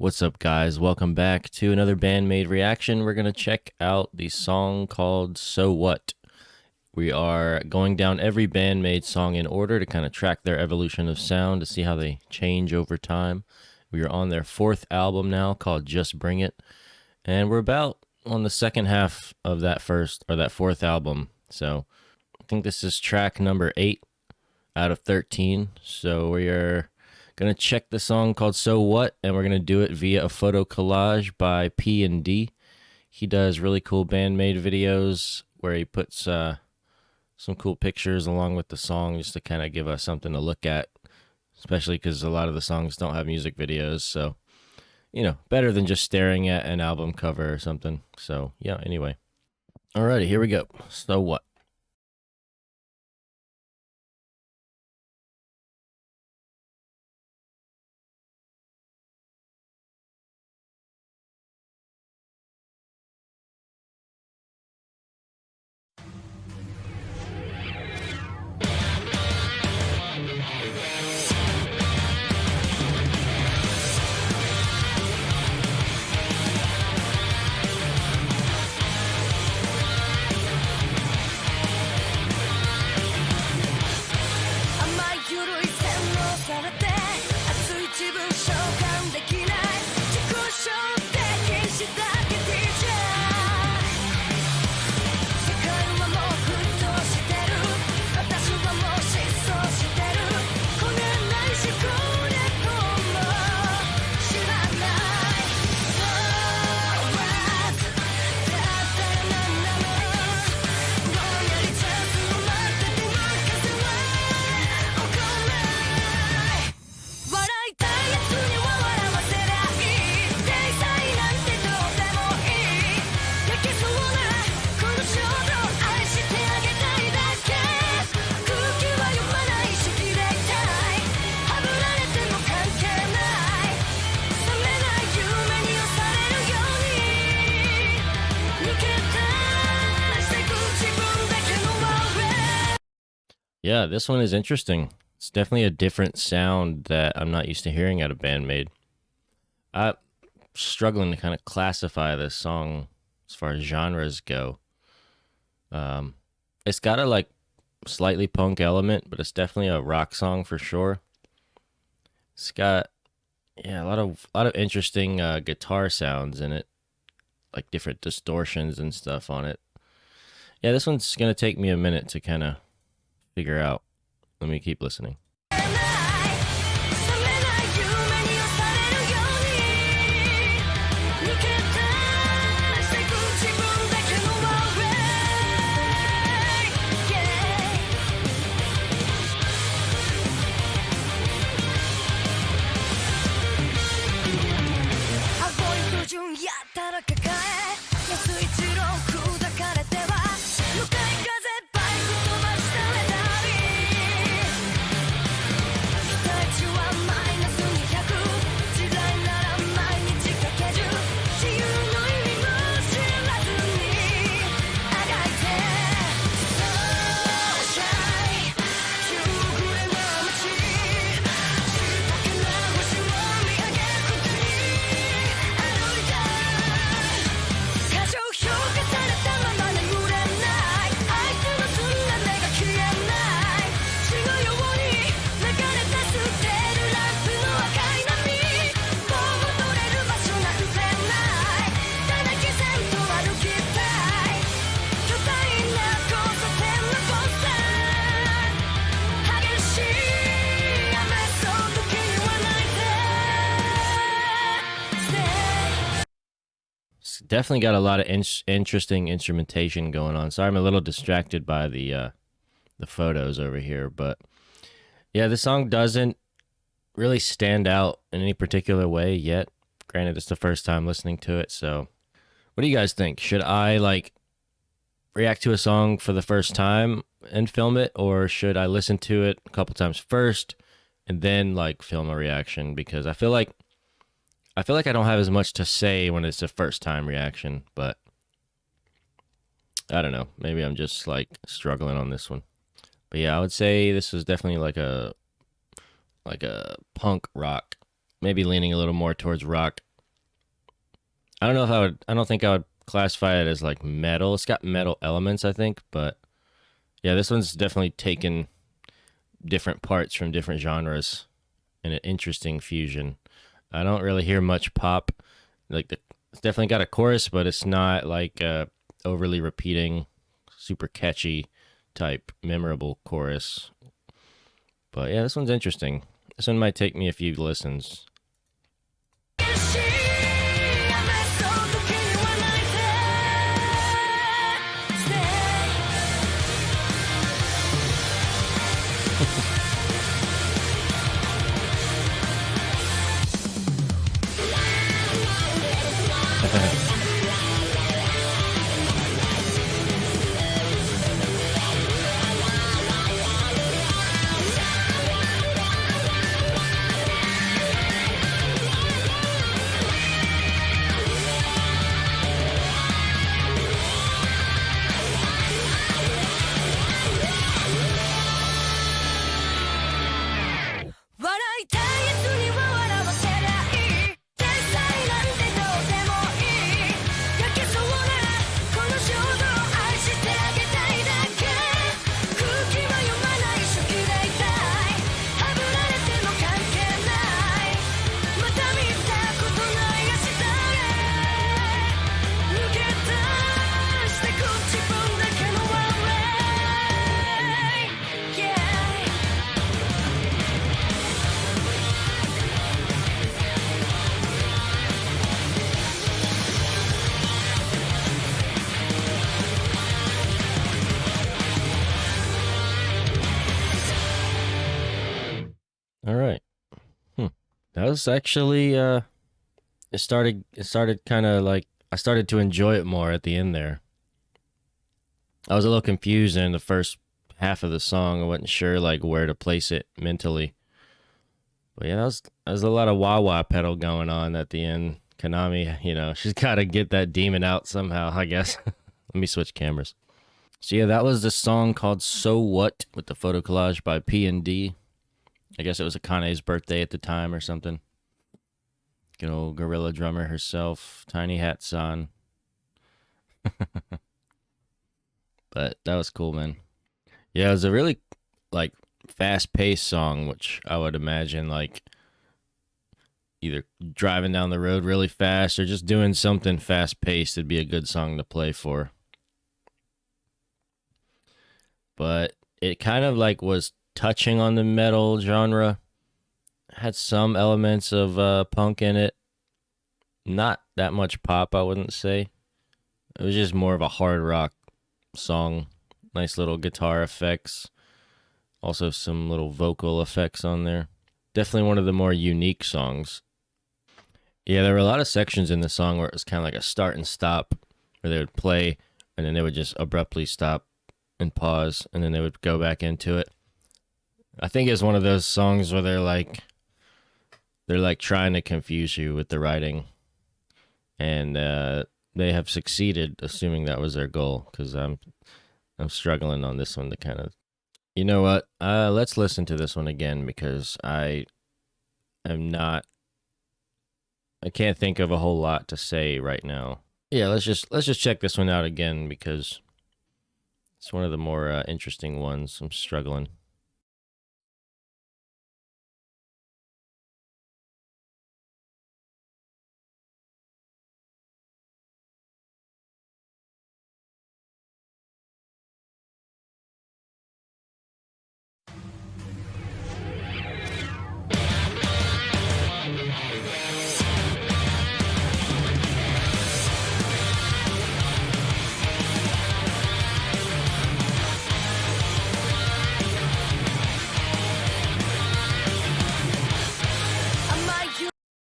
What's up, guys? Welcome back to another Band-Maid reaction. We're going to check out the song called So What. We are going down every Band-Maid song in order to kind of track their evolution of sound to see how they change over time. We are on their fourth album now called Just Bring It. And we're about on the second half of that fourth album. So I think this is track number 8 out of 13. So we are gonna check the song called So What, and we're gonna do it via a photo collage by P&D. He does really cool Band-Maid videos where he puts some cool pictures along with the song just to kind of give us something to look at, especially because a lot of the songs don't have music videos. So, you know, better than just staring at an album cover or something. So, yeah, anyway. Alrighty, here we go. So What? Yeah, this one is interesting. It's definitely a different sound that I'm not used to hearing out of Band-Maid. I'm struggling to kind of classify this song as far as genres go. It's got a like slightly punk element, but it's definitely a rock song for sure. It's got a lot of interesting guitar sounds in it, like different distortions and stuff on it. Yeah, this one's gonna take me a minute to kind of figure out. Let me keep listening. Definitely got a lot of interesting instrumentation going on. Sorry, I'm a little distracted by the photos over here, but yeah, the song doesn't really stand out in any particular way yet. Granted, it's the first time listening to it, so what do you guys think? Should I like react to a song for the first time and film it, or should I listen to it a couple times first and then like film a reaction? Because I feel like I don't have as much to say when it's a first time reaction, but I don't know. Maybe I'm just like struggling on this one. But yeah, I would say this is definitely like a punk rock, maybe leaning a little more towards rock I don't know if I would. I don't think I would classify it as like metal. It's got metal elements, I think, but yeah, this one's definitely taken different parts from different genres in an interesting fusion. I don't really hear much pop. It's definitely got a chorus, but it's not like overly repeating, super catchy type memorable chorus. But yeah, this one's interesting. This one might take me a few listens. All right. That was actually it started kind of like I started to enjoy it more at the end there. I was a little confused in the first half of the song. I wasn't sure like where to place it mentally. But yeah, that was a lot of wah wah pedal going on at the end. Konami, she's got to get that demon out somehow, I guess. Let me switch cameras. So yeah, that was the song called "So What" with the photo collage by P&D. I guess it was Akane's birthday at the time or something. Good old gorilla drummer herself, tiny hats on. But that was cool, man. Yeah, it was a really like fast-paced song, which I would imagine like either driving down the road really fast or just doing something fast-paced would be a good song to play for. But it kind of like was touching on the metal genre. Had some elements of punk in it. Not that much pop, I wouldn't say. It was just more of a hard rock song. Nice little guitar effects. Also some little vocal effects on there. Definitely one of the more unique songs. Yeah, there were a lot of sections in the song where it was kind of like a start and stop, where they would play and then they would just abruptly stop and pause, and then they would go back into it. I think it's one of those songs where they're like trying to confuse you with the writing, and they have succeeded, assuming that was their goal. Because I'm struggling on this one to kind of, you know what? Let's listen to this one again because I can't think of a whole lot to say right now. Yeah, let's just check this one out again because it's one of the more interesting ones. I'm struggling.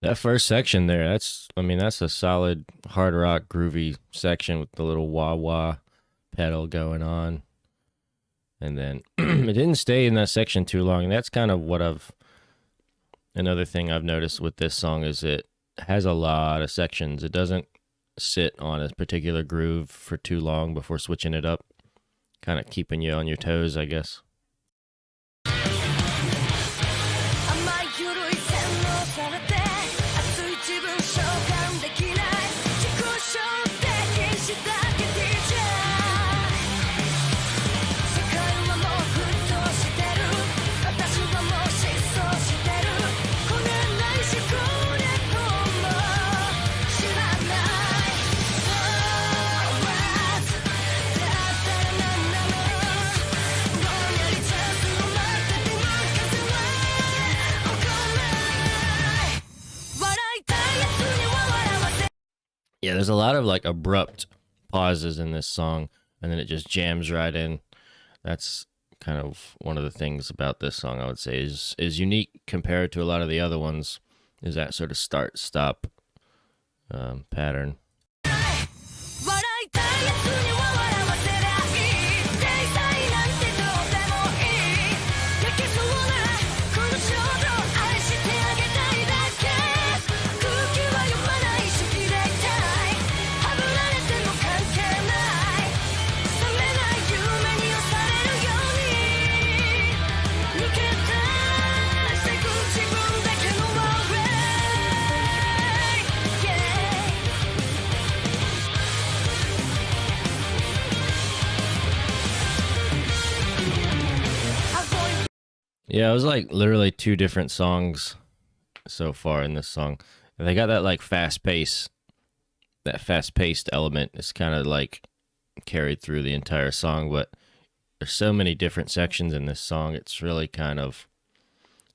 That first section there, that's a solid hard rock groovy section with the little wah wah pedal going on. And then it didn't stay in that section too long. And that's kind of another thing I've noticed with this song is it has a lot of sections. It doesn't sit on a particular groove for too long before switching it up. Kind of keeping you on your toes, I guess. there's a lot of like abrupt pauses in this song, and then it just jams right in. That's kind of one of the things about this song, I would say, is unique compared to a lot of the other ones, is that sort of start stop pattern. Yeah, it was like literally two different songs so far in this song. And they got that like fast pace, that fast paced element is kind of like carried through the entire song, but there's so many different sections in this song. It's really kind of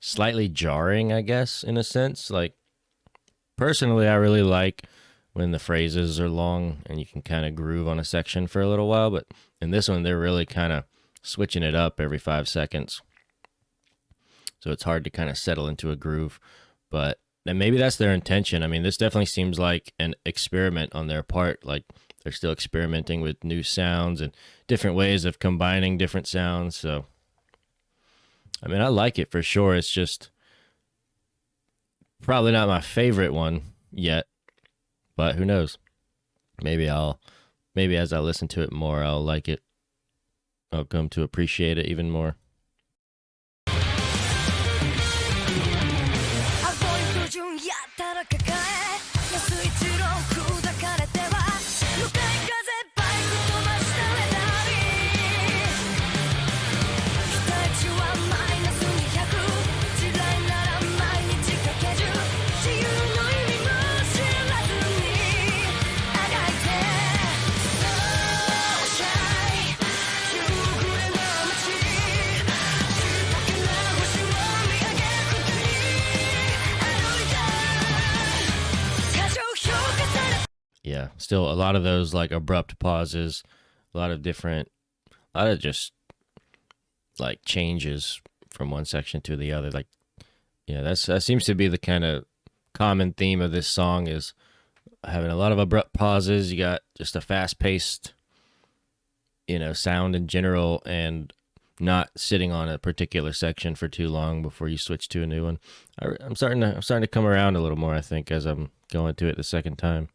slightly jarring, I guess, in a sense. Like, personally, I really like when the phrases are long and you can kind of groove on a section for a little while, but in this one, they're really kind of switching it up every 5 seconds. So it's hard to kind of settle into a groove, but and maybe that's their intention. I mean, this definitely seems like an experiment on their part. Like, they're still experimenting with new sounds and different ways of combining different sounds. So, I mean, I like it for sure. It's just probably not my favorite one yet, but who knows? Maybe as I listen to it more, I'll like it. I'll come to appreciate it even more. Yeah, still a lot of those like abrupt pauses, a lot of just like changes from one section to the other. Like, yeah, that seems to be the kind of common theme of this song, is having a lot of abrupt pauses. You got just a fast paced, sound in general, and not sitting on a particular section for too long before you switch to a new one. I'm starting to come around a little more, I think, as I'm going to it the second time.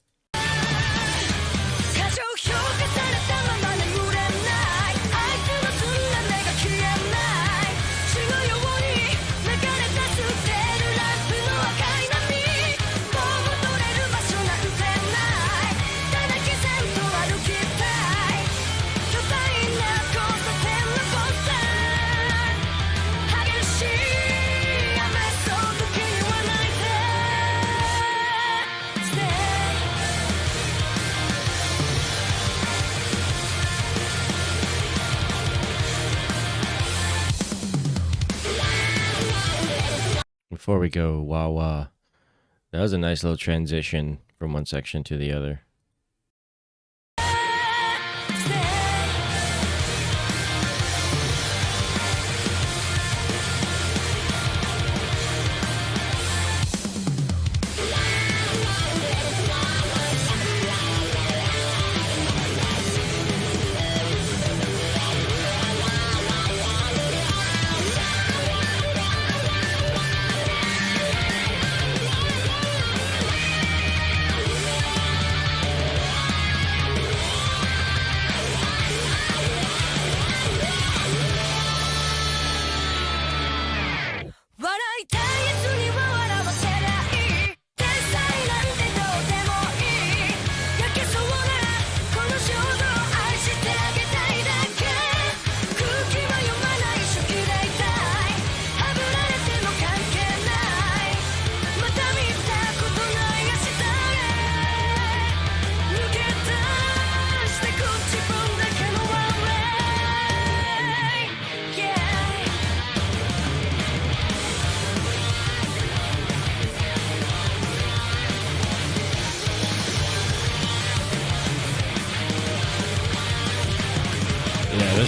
Before we go, wah wah, that was a nice little transition from one section to the other.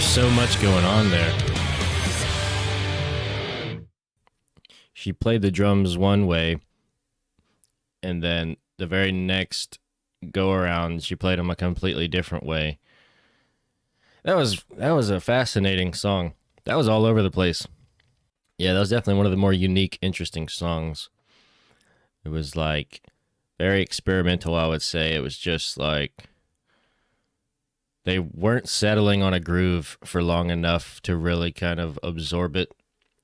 There's so much going on there. She played the drums one way, and then the very next go around, she played them a completely different way. That was a fascinating song. That was all over the place. Yeah, that was definitely one of the more unique, interesting songs. It was like very experimental, I would say. It was just like they weren't settling on a groove for long enough to really kind of absorb it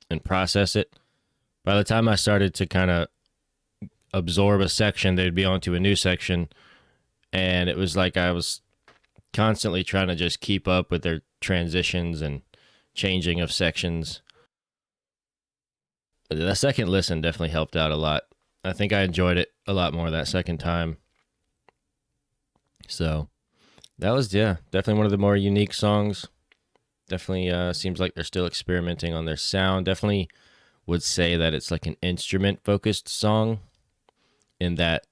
and process it. By the time I started to kind of absorb a section, they'd be onto a new section, and it was like I was constantly trying to just keep up with their transitions and changing of sections. The second listen definitely helped out a lot. I think I enjoyed it a lot more that second time. So that was, yeah, definitely one of the more unique songs. Definitely seems like they're still experimenting on their sound. Definitely would say that it's like an instrument focused song, in that,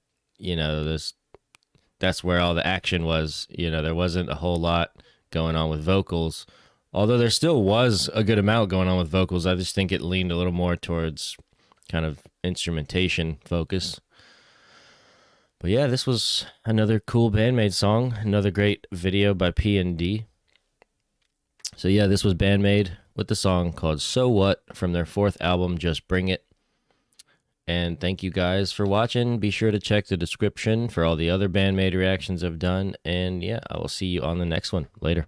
that's where all the action was. There wasn't a whole lot going on with vocals, although there still was a good amount going on with vocals. I just think it leaned a little more towards kind of instrumentation focus. But yeah, this was another cool Band-Maid song, another great video by P&D. So yeah, this was Band-Maid with the song called So What from their 4th album, Just Bring It. And thank you guys for watching. Be sure to check the description for all the other Band-Maid reactions I've done. And yeah, I will see you on the next one. Later.